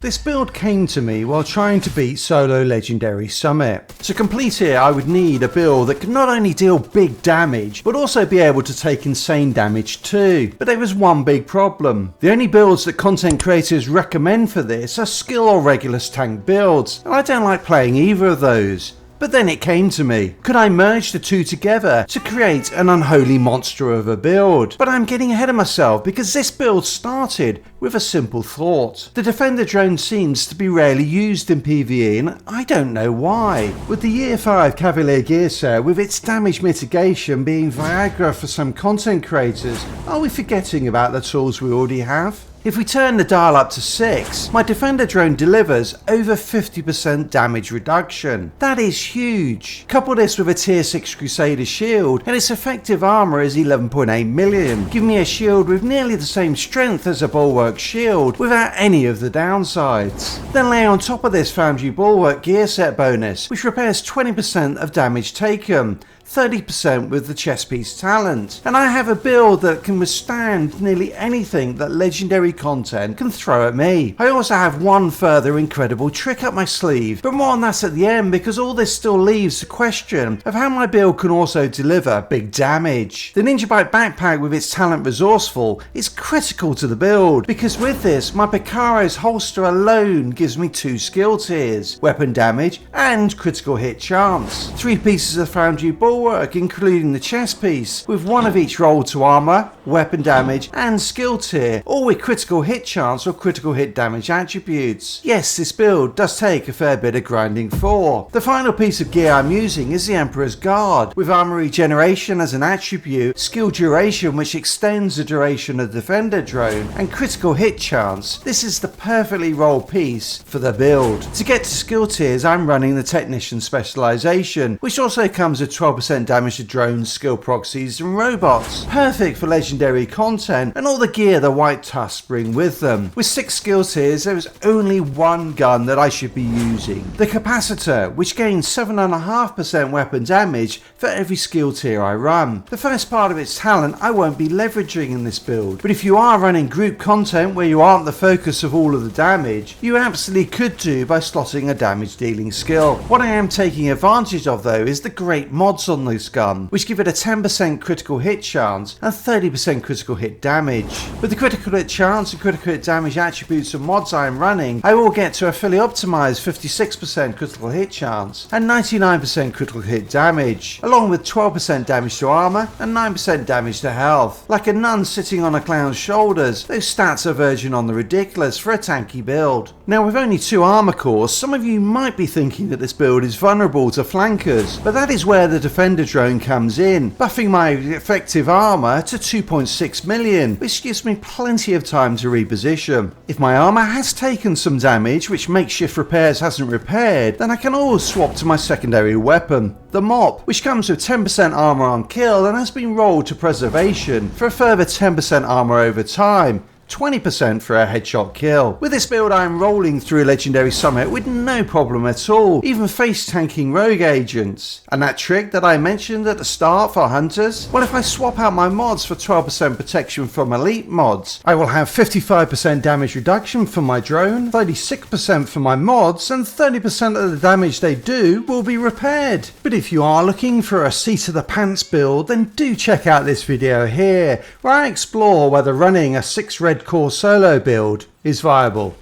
This build came to me while trying to beat Solo Legendary Summit. To complete it, I would need a build that could not only deal big damage, but also be able to take insane damage too. But there was one big problem. The only builds that content creators recommend for this are skill or Regulus tank builds, and I don't like playing either of those. But then it came to me. Could I merge the two together to create an unholy monster of a build? But I'm getting ahead of myself because this build started with a simple thought. The Defender drone seems to be rarely used in PvE and I don't know why. With the Year 5 Cavalier gear set with its damage mitigation being Viagra for some content creators, are we forgetting about the tools we already have? If we turn the dial up to 6, my Defender drone delivers over 50% damage reduction. That is huge. Couple this with a tier 6 Crusader shield and its effective armor is 11.8 million, giving me a shield with nearly the same strength as a Bulwark shield without any of the downsides. Then lay on top of this Foundry Bulwark gear set bonus, which repairs 20% of damage taken, 30% with the chest piece talent, and I have a build that can withstand nearly anything that legendary content can throw at me. I also have one further incredible trick up my sleeve, but more on that at the end because all this still leaves the question of how my build can also deliver big damage. The Ninja Bike backpack with its talent Resourceful is critical to the build because with this my Picaro's holster alone gives me 2 skill tiers, weapon damage and critical hit chance. 3 pieces of Foundry Bulwark including the chest piece, with 1 of each roll to armor, weapon damage and skill tier, all with critical hit chance or critical hit damage attributes. Yes, this build does take a fair bit of grinding for. The final piece of gear I'm using is the Emperor's Guard, with armor regeneration as an attribute, skill duration which extends the duration of the Defender drone, and critical hit chance. This is the perfectly rolled piece for the build. To get to skill tiers I'm running the Technician specialization, which also comes with 12% damage to drones, skill proxies and robots. Perfect for legendary content and all the gear the White Tusks bring with them. With 6 skill tiers there is only one gun that I should be using. The Capacitor, which gains 7.5% weapon damage for every skill tier I run. The first part of its talent I won't be leveraging in this build, but if you are running group content where you aren't the focus of all of the damage, you absolutely could do by slotting a damage dealing skill. What I am taking advantage of though is the great mods on this gun, which give it a 10% critical hit chance and 30% critical hit damage. With the critical hit chance and critical hit damage attributes and mods I am running, I will get to a fully optimized 56% critical hit chance and 99% critical hit damage, along with 12% damage to armor and 9% damage to health. Like a nun sitting on a clown's shoulders, those stats are verging on the ridiculous for a tanky build. Now with only 2 armor cores, some of you might be thinking that this build is vulnerable to flankers, but that is where the Defender drone comes in, buffing my effective armor to 2.6 million, which gives me plenty of time to reposition. If my armor has taken some damage which makeshift repairs hasn't repaired, then I can always swap to my secondary weapon, the Mop, which comes with 10% armor on kill and has been rolled to preservation for a further 10% armor over time, 20% for a headshot kill. With this build I am rolling through Legendary Summit with no problem at all, even face tanking rogue agents. And that trick that I mentioned at the start for hunters? Well, if I swap out my mods for 12% protection from elite mods, I will have 55% damage reduction for my drone, 36% for my mods, and 30% of the damage they do will be repaired. But if you are looking for a seat of the pants build, then do check out this video here, where I explore whether running a 6 red core solo build is viable.